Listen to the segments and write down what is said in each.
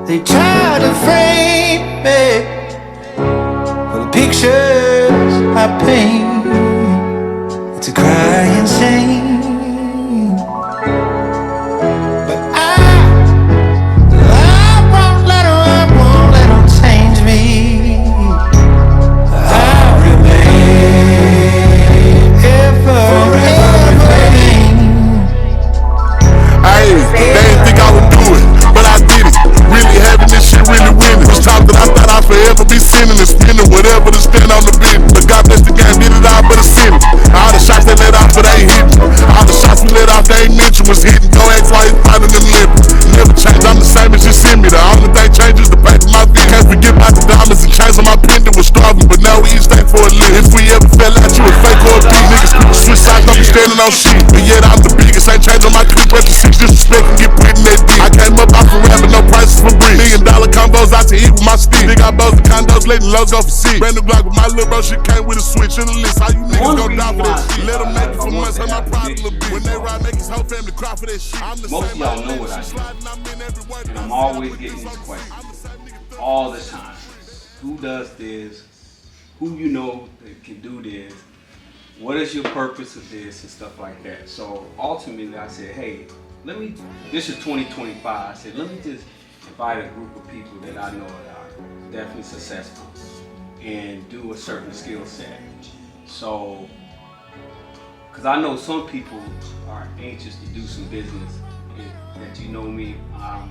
They try to frame me for the pictures I paint. It's a crying shame, but I won't let them change me. I remain forever. Hey, they didn't think I would do it, but I did it. Really having this shit, really winning. Was time that I thought I'd forever be sinning and spinning whatever to stand on the business. But God bless the game, did it all but a sinning. All the shots they let off, but they ain't hitting. All the shots we let off, they ain't mentioned was hitting. Go ask why he's finding them living. Never change, I'm the same as you see me. The only thing changes the paper my feet. Can't forget about the diamonds and chains on my pendant was starving, but now we each stay for a living. If we ever fell out, you a fake or a beat. Niggas switch sides, don't be standing on shit. But yet I'm the biggest, ain't changing my clip. But the six disrespect and get put in that dick. I came up off a rabbit, no prices for bricks. $1 million combos out to eat with my stick. Big I bows the condos, letting lows go for six. Brand new Glock with my little bro, shit came with a switch in the list. How you niggas gon' die for that shit? Let them make it for months, hurt my pride a little bit. When they ride, make his whole family cry for that shit. I'm the Most same of y'all know what I do, and I'm always getting these questions all the time. Who does this? Who you know that can do this? What is your purpose of this and stuff like that? So ultimately I said, hey, this is 2025, I said, let me just invite a group of people that I know that are definitely successful and do a certain skill set. So, because I know some people are anxious to do some business. That you know me, I'm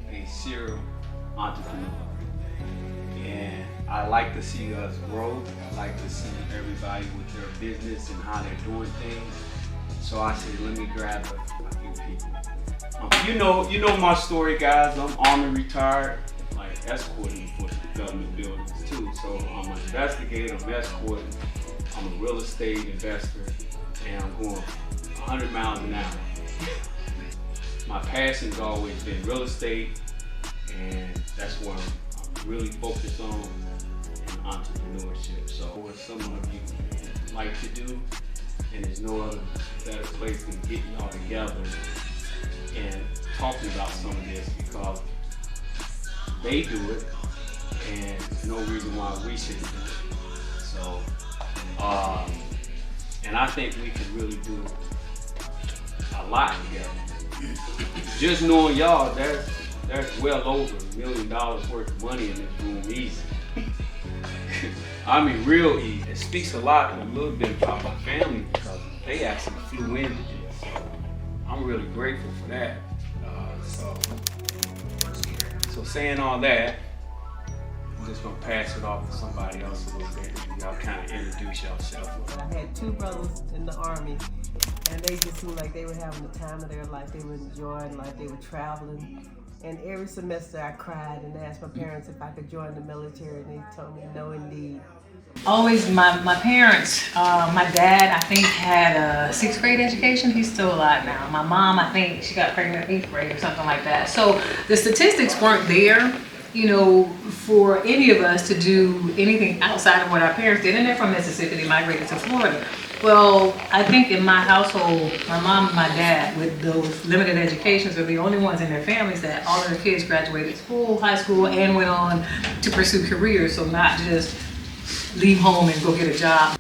a serial entrepreneur. And I like to see us grow. I like to see everybody with their business and how they're doing things. So I said, let me grab a few people. You know my story, guys. I'm Army retired, like escorting for government buildings too. So I'm an investigator, I'm escorting, I'm a real estate investor, and I'm going 100 miles an hour. My passion's always been real estate, and that's what I'm really focused on in entrepreneurship. So what some of you like to do, and there's no other better place than getting y'all together and talking about some of this, because they do it and there's no reason why we shouldn't do it. So, and I think we can really do a lot together. Just knowing y'all, there's well over $1 million worth of money in this room easy. I mean, real easy. It speaks a lot and a little bit about my family, because they actually flew into this. So I'm really grateful for that. So saying all that, I'm just gonna pass it off to somebody else a little bit. Y'all kind of introduce yourself. I had 2 brothers in the Army, and they just seemed like they were having the time of their life. They were enjoying life, they were traveling. And every semester I cried and asked my parents if I could join the military, and they told me no indeed. Always my parents, my dad I think had a 6th grade education. He's still alive now. My mom, I think she got pregnant in 8th grade or something like that. So the statistics weren't there, you know, for any of us to do anything outside of what our parents did. And they're from Mississippi, they migrated to Florida. Well, I think in my household, my mom and my dad, with those limited educations, are the only ones in their families that all of their kids graduated school, high school, and went on to pursue careers. So not just leave home and go get a job.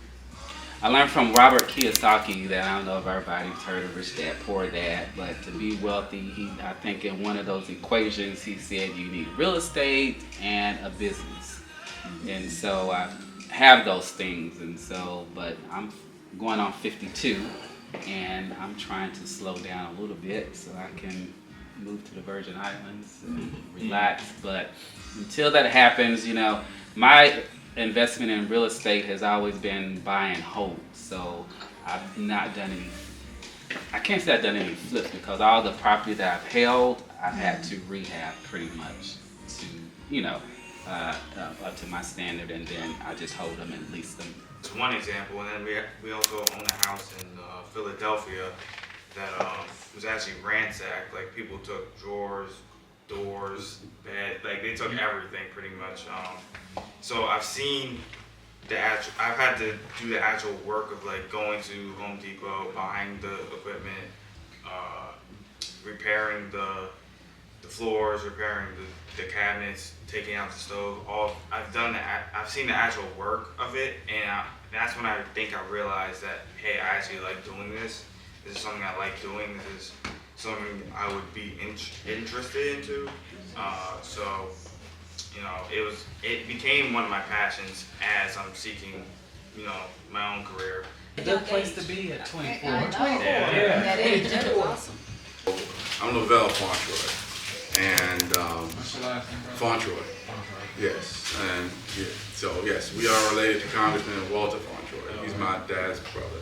I learned from Robert Kiyosaki that I don't know if everybody's heard of Rich Dad, Poor Dad, but to be wealthy, I think in one of those equations, he said you need real estate and a business. And so I have those things, and so, but I'm going on 52, and I'm trying to slow down a little bit so I can move to the Virgin Islands and relax. But until that happens, you know, my investment in real estate has always been buy and hold. So I've not done any, I can't say I've done any flips, because all the property that I've held, I've had to rehab pretty much to, you know, up to my standard, and then I just hold them and lease them. It's one example, and then we also own a house in Philadelphia that was actually ransacked. Like, people took drawers, doors, bed, like they took everything pretty much. So I've seen I've had to do the actual work of like going to Home Depot, buying the equipment, repairing the floors, repairing the cabinets, taking out the stove. I've done that. I've seen the actual work of it, and that's when I think I realized that, hey, I actually like doing this. This is something I like doing. This is something I would be interested into. So, you know, it became one of my passions as I'm seeking, you know, my own career. Good place to be at 24. That age, that is awesome. I'm Lavelle Fontroy, and What's your last name, brother? Fontroy, yes, and yeah, so yes, we are related to Congressman Walter Fontroy. He's my dad's brother,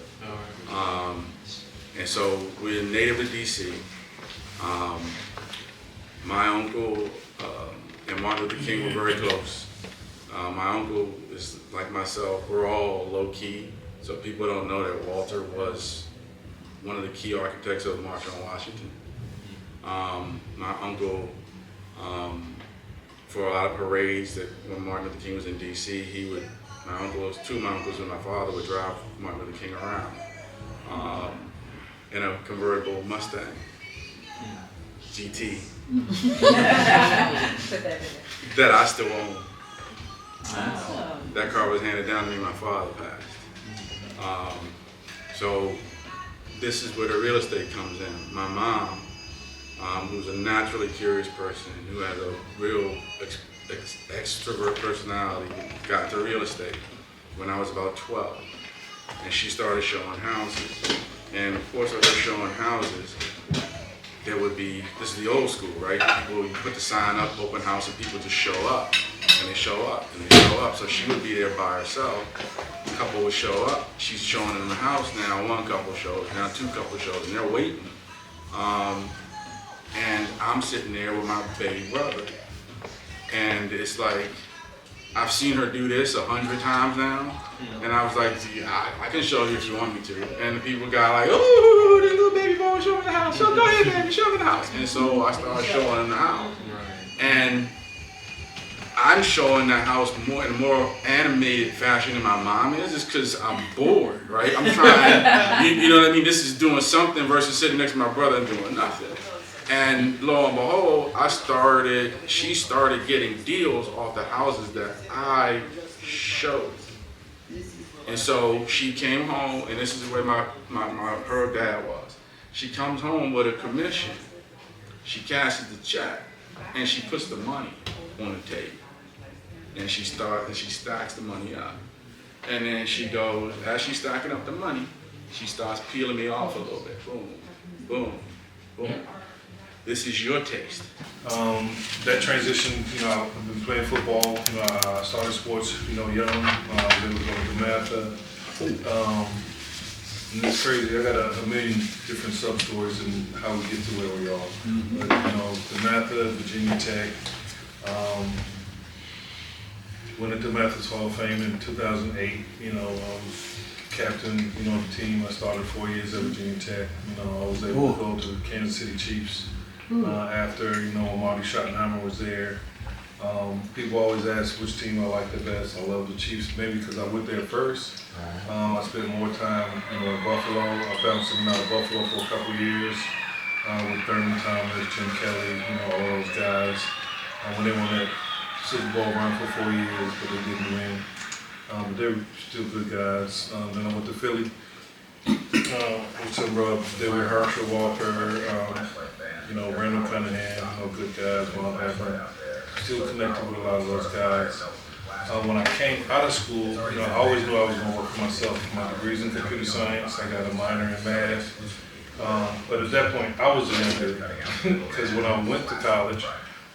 and so we're native to DC. My uncle and Martin Luther King were very close. My uncle is like myself. We're all low key, so people don't know that Walter was one of the key architects of the March on Washington. My uncle, for a lot of parades that when Martin Luther King was in DC, two of my uncles and my father would drive Martin Luther King around in a convertible Mustang GT that I still own. That car was handed down to me, my father passed. So this is where the real estate comes in. My mom, who's a naturally curious person, who has a real extrovert personality, got into real estate when I was about 12. And she started showing houses. And of course, of her showing houses, there would be, this is the old school, right? People, you put the sign up, open house, and people just show up. And they show up, and they show up. So she would be there by herself. A couple would show up. She's showing in the house now. One couple shows, now two couple shows, and they're waiting. And I'm sitting there with my baby brother. And it's like, I've seen her do this 100 times now. And I was like, I can show you if you want me to. And the people got like, oh, the little baby boy, show me the house. So go ahead, baby, show me the house. And so I started showing them the house. And I'm showing that house more in a more animated fashion than my mom is, just because I'm bored, right? I'm trying, you know what I mean? This is doing something versus sitting next to my brother and doing nothing. And lo and behold, she started getting deals off the houses that I showed. And so she came home, and this is where her dad was. She comes home with a commission. She cashes the check, and she puts the money on the table. And she stacks the money up. And then she goes, as she's stacking up the money, she starts peeling me off a little bit. Boom, boom, boom. This is your taste. That transition, you know, I've been playing football. You know, I started sports, you know, young. I was able to go to Matha. And it's crazy. I got a million different sub stories in how we get to where we are. But, you know, the Matha, Virginia Tech. Went into Method's Hall of Fame in 2008. You know, I was captain, you know, of the team. I started 4 years at Virginia Tech. You know, I was able to go to the Kansas City Chiefs after, you know, Marty Schottenheimer was there. People always ask which team I like the best. I love the Chiefs, maybe because I went there first. I spent more time, you know, in Buffalo. I bounced in and out of Buffalo for a couple of years with Thurman Thomas, Jim Kelly, you know, all those guys. When they won that Super Bowl run for 4 years, but they didn't win. But they were still good guys. Then I went to Philly. With some David Herschel, Walker, you know, Randall Cunningham, you know, good guys. Still connected with a lot of those guys. When I came out of school, you know, I always knew I was going to work for myself. My degree's in computer science. I got a minor in math. But at that point, I was a young dude. Because when I went to college,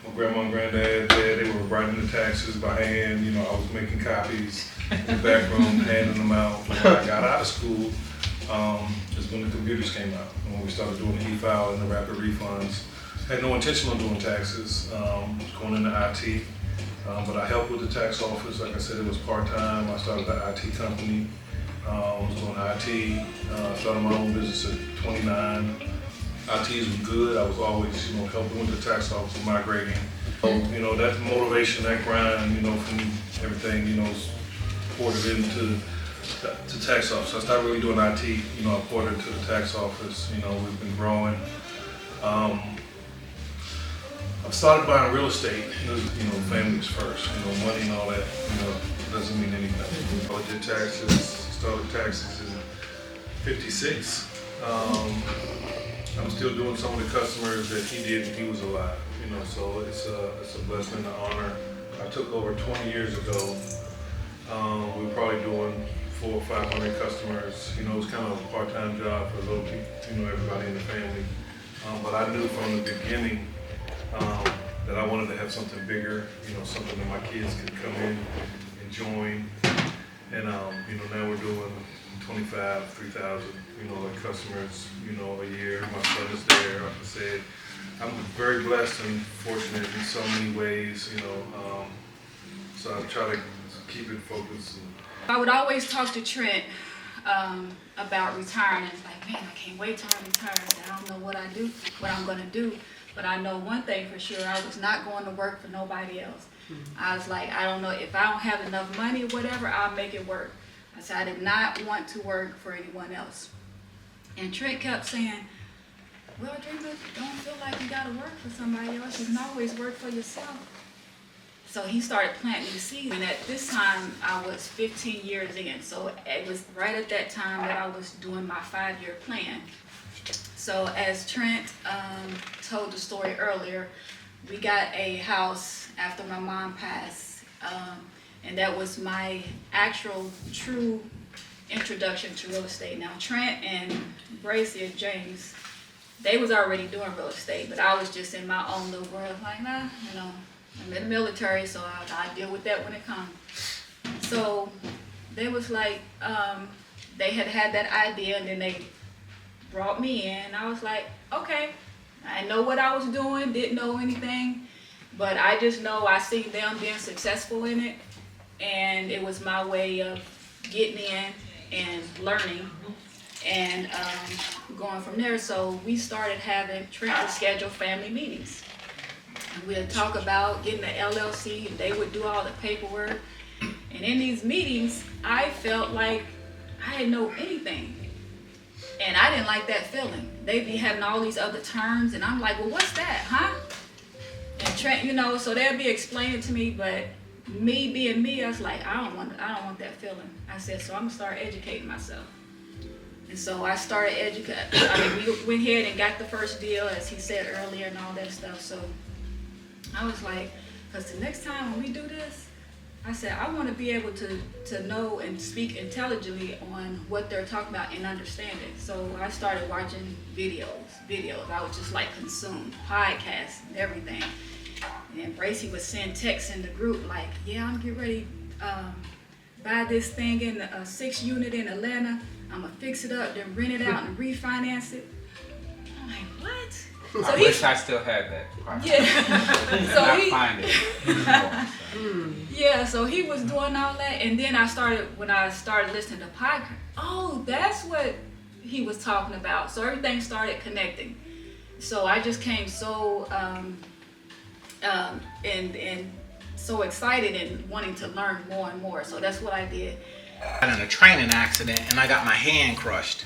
my grandma and granddad, they were writing the taxes by hand. You know, I was making copies in the back room, handing them out. When I got out of school, is when the computers came out. And when we started doing the e-file and the rapid refunds. I had no intention of doing taxes, going into IT. But I helped with the tax office. Like I said, it was part-time. I started an IT company. I was doing IT. Started my own business at 29. ITs was good. I was always, you know, helping with the tax office, migrating. So, you know, that motivation, that grind, you know, from everything, you know, reported into to tax office. I started really doing IT. You know, I reported into the tax office. You know, we've been growing. I've started buying real estate. You know, families first. You know, money and all that. You know, doesn't mean anything. I did taxes. Started taxes in '56. I'm still doing some of the customers that he did when he was alive. You know, so it's a blessing and an honor. I took over 20 years ago. We were probably doing 400 or 500 customers. You know, it was kind of a part-time job for low people, you know, everybody in the family. But I knew from the beginning that I wanted to have something bigger. You know, something that my kids could come in and join. And you know, now we're doing 25, 3,000, you know, like customers, you know, a year. My son is there. Like I said, I'm very blessed and fortunate in so many ways, you know. So I try to keep it focused. I would always talk to Trent about retiring. It's like, man, I can't wait till I retire. I don't know what I'm gonna do. But I know one thing for sure, I was not going to work for nobody else. I was like, I don't know, if I don't have enough money or whatever, I'll make it work. I said, I did not want to work for anyone else. And Trent kept saying, well, Dreamer, don't feel like you gotta work for somebody else. You can always work for yourself. So he started planting the seed. And at this time, I was 15 years in. So it was right at that time that I was doing my 5-year plan. So as Trent told the story earlier, we got a house after my mom passed. And that was my actual true introduction to real estate. Now Trent and Bracy or James, they was already doing real estate, but I was just in my own little world, like, nah, you know, I'm in the military, so I deal with that when it comes. So they was like, they had that idea, and then they brought me in. I was like, okay, I know what I was doing, didn't know anything, but I just know I seen them being successful in it, and it was my way of getting in and learning and going from there. So we started having Trent to schedule family meetings. And we'd talk about getting the LLC, and they would do all the paperwork. And in these meetings, I felt like I didn't know anything. And I didn't like that feeling. They'd be having all these other terms, and I'm like, well, what's that, huh? And Trent, you know, so they'd be explaining to me, but me being me, I was like, I don't want that feeling. I said, so I'm gonna start educating myself. And so I started educating. I mean, we went ahead and got the first deal, as he said earlier, and all that stuff. So I was like, because the next time when we do this, I said, I want to be able to know and speak intelligently on what they're talking about and understand it. So I started watching videos. I was just like consumed, podcasts and everything. And Bracy would send texts in the group like, yeah, I'm getting ready buy this thing in a 6-unit in Atlanta. I'm gonna fix it up, then rent it out and refinance it. I'm like, what? I wish I still had that. Yeah. So I find it. Yeah, so he was doing all that, and then when I started listening to podcasts, oh, that's what he was talking about. So everything started connecting. So I just came so and so excited and wanting to learn more and more. So that's what I did. I got in a training accident and I got my hand crushed.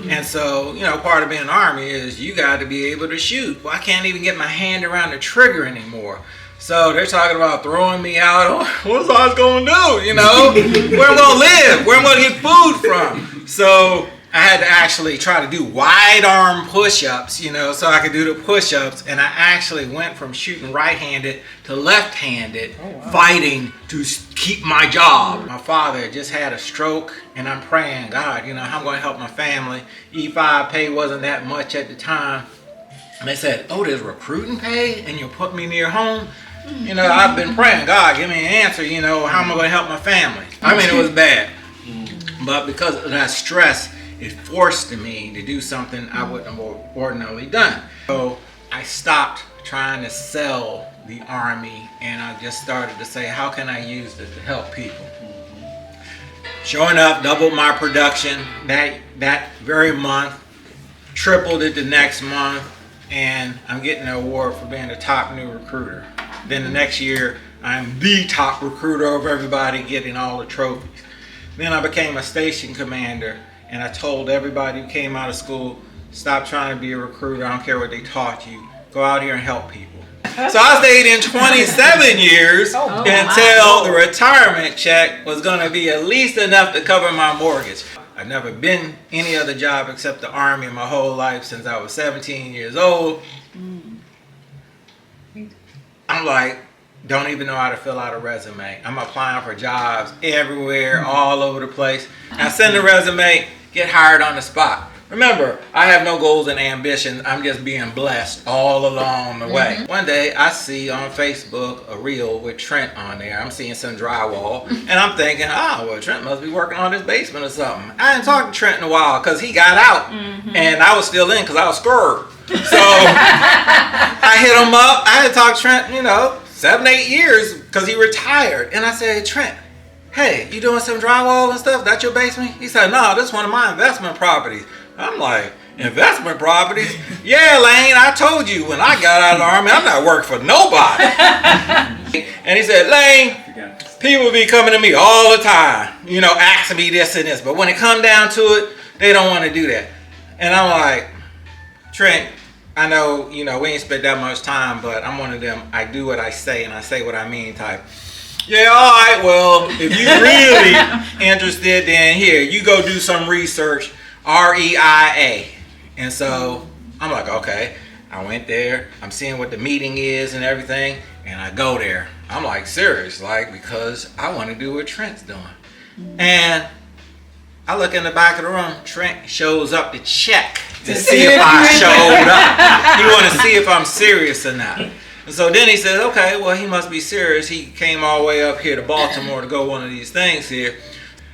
And so, you know, part of being in the Army is you got to be able to shoot. Well, I can't even get my hand around the trigger anymore. So they're talking about throwing me out. What's I going to do, you know? Where am I going to live? Where am I going to get food from? So I had to actually try to do wide arm push-ups, you know, so I could do the push-ups. And I actually went from shooting right-handed to left-handed, fighting to keep my job. My father just had a stroke, and I'm praying, God, you know, how I'm going to help my family. E5 pay wasn't that much at the time. And they said, oh, there's recruiting pay, and you'll put me near home? You know, I've been praying, God, give me an answer, you know, how am I going to help my family? I mean, it was bad. But because of that stress, it forced me to do something I wouldn't have ordinarily done. So I stopped trying to sell the Army, and I just started to say, how can I use this to help people? Sure enough, doubled my production that very month, tripled it the next month, and I'm getting an award for being the top new recruiter. Then the next year, I'm the top recruiter of everybody, getting all the trophies. Then I became a station commander, and I told everybody who came out of school, stop trying to be a recruiter. I don't care what they taught you. Go out here and help people. So I stayed in 27 years until the retirement check was going to be at least enough to cover my mortgage. I've never been any other job except the Army my whole life since I was 17 years old. I'm like, don't even know how to fill out a resume. I'm applying for jobs everywhere, all over the place. I send the resume, get hired on the spot. Remember, I have no goals and ambitions. I'm just being blessed all along the way. One day, I see on Facebook a reel with Trent on there. I'm seeing some drywall, and I'm thinking, oh, well, Trent must be working on his basement or something. I hadn't talked to Trent in a while because he got out, and I was still in because I was scared. So I hit him up. I had talked to Trent, 7, 8 years because he retired. And I said, Trent, hey, you doing some drywall and stuff? That your basement? He said, no, this is one of my investment properties. I'm like, investment properties? Yeah, Lane, I told you when I got out of the Army, I'm not working for nobody. And he said, Lane, people be coming to me all the time, asking me this and this. But when it come down to it, they don't want to do that. And I'm like, Trent, I know, we ain't spent that much time, but I'm one of them, I do what I say and I say what I mean type. Yeah, all right, well, if you're really interested, then here, you go do some research, REIA. And so I'm like, okay. I went there, I'm seeing what the meeting is and everything, and I go there. I'm like, serious, because I want to do what Trent's doing. And I look in the back of the room, Trent shows up to check to see if I showed up. He want to see if I'm serious or not. And so then he says, okay, well, he must be serious. He came all the way up here to Baltimore to go one of these things here.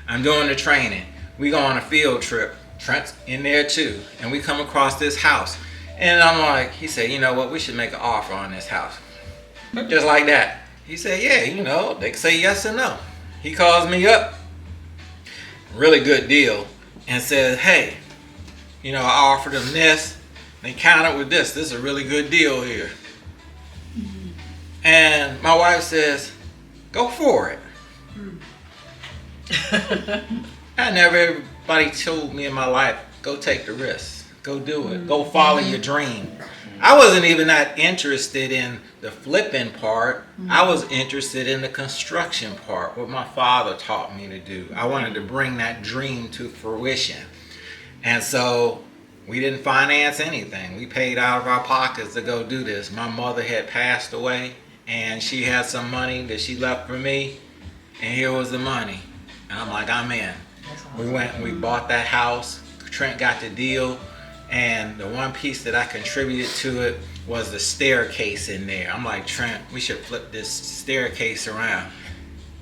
I'm doing the training. We go on a field trip. Trent's in there too. And we come across this house. And I'm like, he said, you know what, we should make an offer on this house. Just like that. He said, yeah, they can say yes or no. He calls me up. Really good deal. And says, hey, I offered them this. They countered with this. This is a really good deal here. And my wife says, go for it. Everybody told me in my life, go take the risk. Go do it. Go follow your dream. I wasn't even that interested in the flipping part. I was interested in the construction part, what my father taught me to do. I wanted to bring that dream to fruition. And so we didn't finance anything. We paid out of our pockets to go do this. My mother had passed away, and she had some money that she left for me, and here was the money. And I'm like, I'm in. We went and we bought that house. Trent got the deal, and the one piece that I contributed to it was the staircase in there. I'm like, Trent, we should flip this staircase around.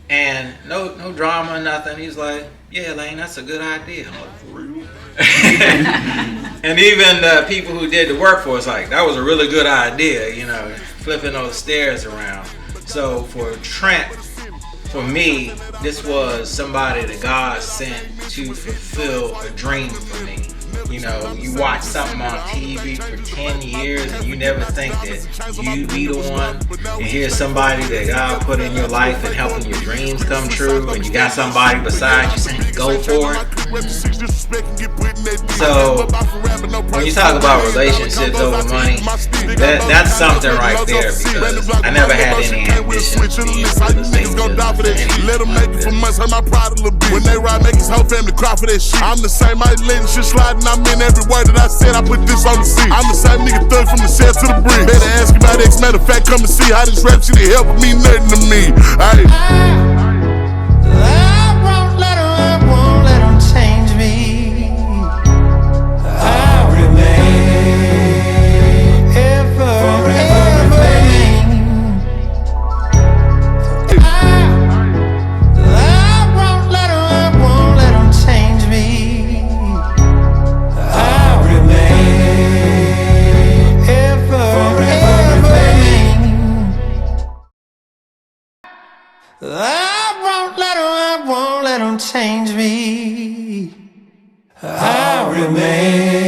And no drama, nothing. He's like, yeah, Lane, that's a good idea. I'm like, for real? And even the people who did the work for us, like, that was a really good idea, flipping those stairs around. So for Trent, for me, this was somebody that God sent to fulfill a dream for me. You watch something on TV for 10 years and you never think that you be the one. And here's somebody that God put in your life and helping your dreams come true, and you got somebody beside you saying, go for it. So when you talk about relationships over money, that's something right there, because I never had any ambition to be in real estate business. When they ride, make his whole family cry for that shit. I'm the same, I let shit sliding. I'm in every word that I said. I put this on the seat. I'm the same nigga thug from the cell to the bridge. Better ask about X. Matter of fact, come and see how this rap shit help me nothing to me. I won't let 'em change me. I'll remain forever remain. I won't let 'em change me. I'll remain forever remain. I won't let 'em change me. I'll remain